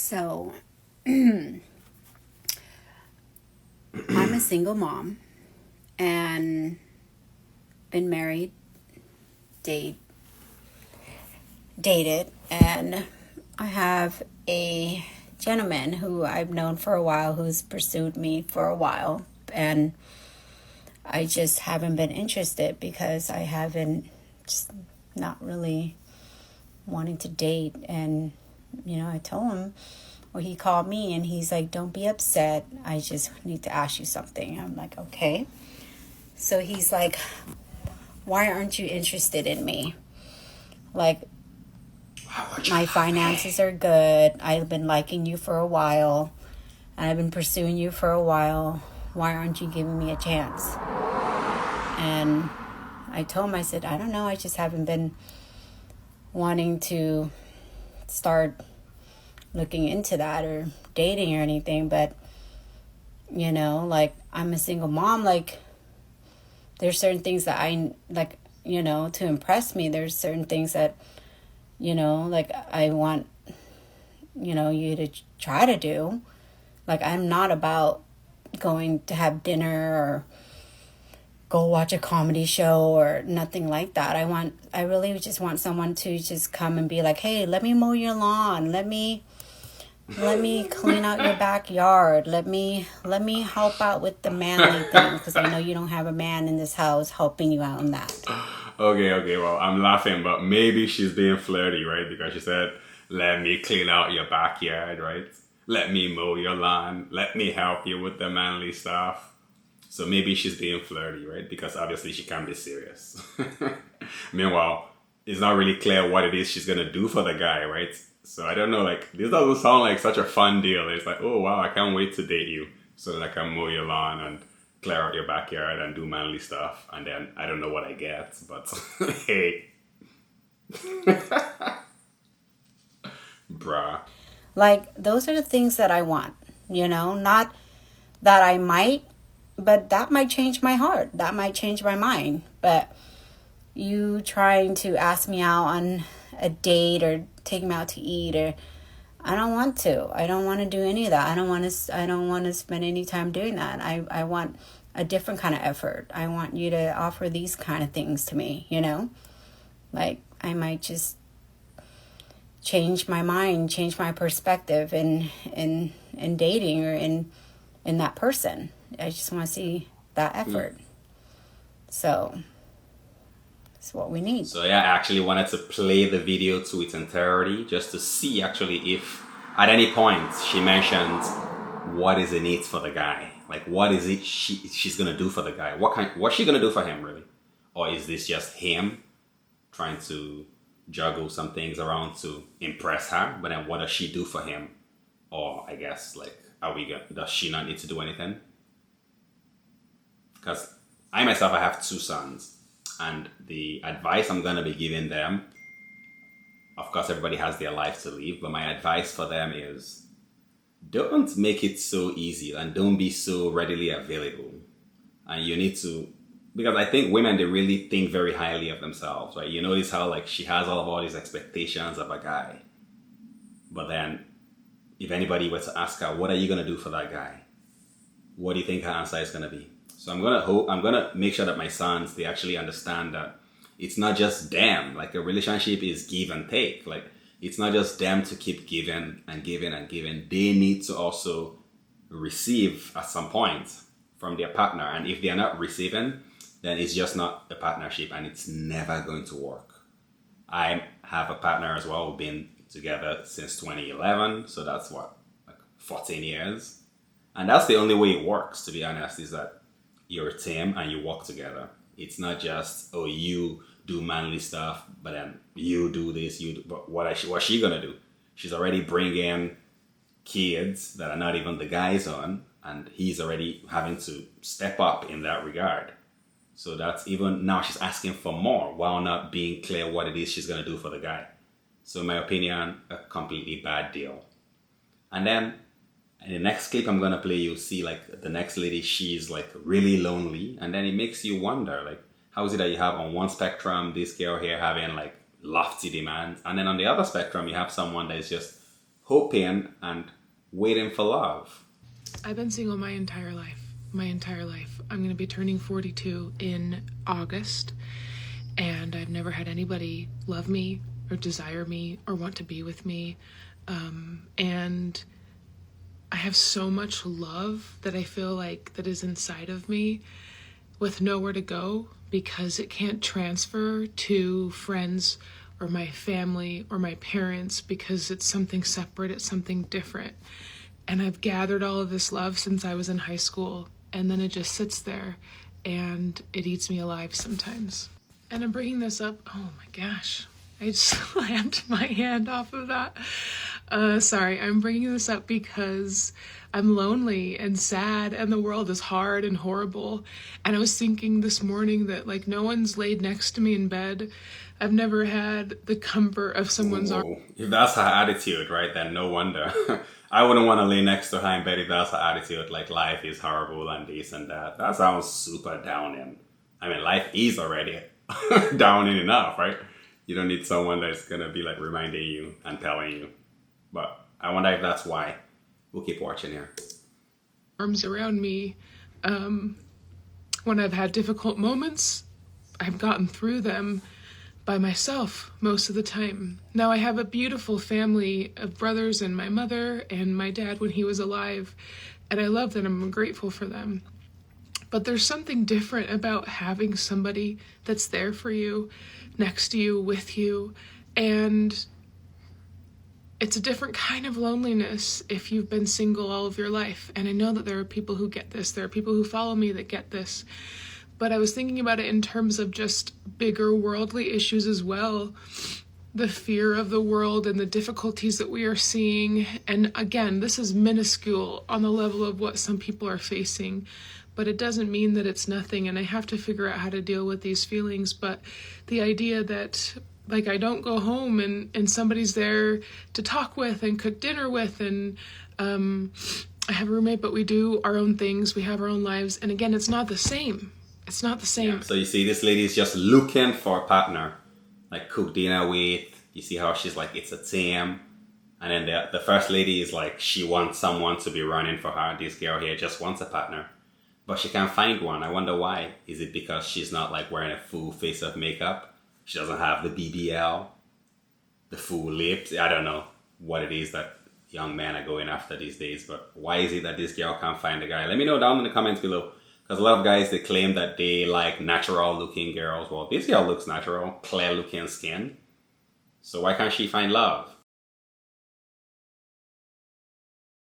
So, I'm a single mom and been married, dated, and I have a gentleman who I've known for a while who's pursued me for a while, and I just haven't been interested because I haven't just not really wanting to date. And I told him, or he called me and he's like, don't be upset, I just need to ask you something. I'm like, okay. So he's like, why aren't you interested in me? Like, my finances are good, I've been liking you for a while, and I've been pursuing you for a while. Why aren't you giving me a chance? And I told him, I said, I don't know, I just haven't been wanting to start looking into that or dating or anything. But like, I'm a single mom. Like, there's certain things that I like, to impress me. There's certain things that like, I want you to try to do. Like, I'm not about going to have dinner or go watch a comedy show or nothing like that. I really just want someone to just come and be like, hey, let me mow your lawn, let me clean out your backyard, let me help out with the manly thing, because I know you don't have a man in this house helping you out in that. Okay, well, I'm laughing, but maybe she's being flirty, right? Because she said, let me clean out your backyard, right? Let me mow your lawn, let me help you with the manly stuff. So maybe she's being flirty, right? Because obviously she can't be serious. Meanwhile, it's not really clear what it is she's going to do for the guy, right? So I don't know, like, this doesn't sound like such a fun deal. It's like, oh, wow, I can't wait to date you so that I can mow your lawn and clear out your backyard and do manly stuff. And then I don't know what I get, but hey. Bruh. Like, those are the things that I want, not that I might, but that might change my heart. That might change my mind. But you trying to ask me out on a date or take me out to eat, or I don't want to. I don't want to do any of that. I don't want to spend any time doing that. I want a different kind of effort. I want you to offer these kind of things to me, Like, I might just change my mind, change my perspective in dating or in that person. I just want to see that effort. So that's what we need. So yeah, I actually wanted to play the video to its entirety just to see actually if at any point she mentioned what is in it for the guy. Like, what is it she's gonna do for the guy? What's she gonna do for him, really? Or is this just him trying to juggle some things around to impress her? But then what does she do for him? Or I guess, like, does she not need to do anything? Because I myself, I have 2 sons, and the advice I'm going to be giving them, of course, everybody has their life to live, but my advice for them is, don't make it so easy and don't be so readily available. And you need to, because I think women, they really think very highly of themselves, right? You notice how, like, she has all these expectations of a guy. But then, if anybody were to ask her, what are you going to do for that guy? What do you think her answer is going to be? So I'm gonna make sure that my sons, they actually understand that it's not just them. Like, a relationship is give and take. Like, it's not just them to keep giving and giving and giving. They need to also receive at some point from their partner. And if they are not receiving, then it's just not a partnership and it's never going to work. I have a partner as well. We've been together since 2011. So that's like 14 years. And that's the only way it works, to be honest, is that you're a team and you work together. It's not just, oh, you do manly stuff, but then you do this, you do. But what's she gonna do? She's already bringing kids that are not even the guy's on, and he's already having to step up in that regard. So that's, even now she's asking for more while not being clear what it is she's gonna do for the guy. So in my opinion, a completely bad deal. And then in the next clip I'm gonna play, you'll see, like, the next lady, she's like really lonely, and then it makes you wonder, like, how is it that you have on one spectrum this girl here having like lofty demands, and then on the other spectrum you have someone that is just hoping and waiting for love. I've been single my entire life. My entire life. I'm going to be turning 42 in August, and I've never had anybody love me or desire me or want to be with me. And I have so much love that I feel like that is inside of me with nowhere to go because it can't transfer to friends or my family or my parents because it's something separate, it's something different. And I've gathered all of this love since I was in high school, and then it just sits there and it eats me alive sometimes. And I'm bringing this up, oh my gosh, I just slammed my hand off of that. Sorry, I'm bringing this up because I'm lonely and sad and the world is hard and horrible. And I was thinking this morning that like no one's laid next to me in bed. I've never had the comfort of someone's arm. If that's her attitude, right, then no wonder. I wouldn't want to lay next to her in bed if that's her attitude, like life is horrible and this and that. That sounds super downing. I mean, life is already downing enough, right? You don't need someone that's going to be like reminding you and telling you. But I wonder if that's why. We'll keep watching here. Arms around me. When I've had difficult moments, I've gotten through them by myself most of the time. Now I have a beautiful family of brothers and my mother and my dad when he was alive, and I love them. I'm grateful for them. But there's something different about having somebody that's there for you, next to you, with you, and it's a different kind of loneliness if you've been single all of your life. And I know that there are people who get this. There are people who follow me that get this. But I was thinking about it in terms of just bigger worldly issues as well. The fear of the world and the difficulties that we are seeing. And again, this is minuscule on the level of what some people are facing. But it doesn't mean that it's nothing. And I have to figure out how to deal with these feelings. But the idea that like I don't go home and somebody's there to talk with and cook dinner with, and I have a roommate, but we do our own things. We have our own lives. And again, it's not the same. It's not the same. Yeah, so you see this lady is just looking for a partner, like cook dinner with. You see how she's like, it's a team. And then the first lady is like, she wants someone to be running for her. This girl here just wants a partner. But she can't find one. I wonder why. Is it because she's not like wearing a full face of makeup? She doesn't have the BBL, the full lips. I don't know what it is that young men are going after these days, but why is it that this girl can't find a guy? Let me know down in the comments below. Because a lot of guys, they claim that they like natural looking girls. Well, this girl looks natural, clear looking skin. So why can't she find love?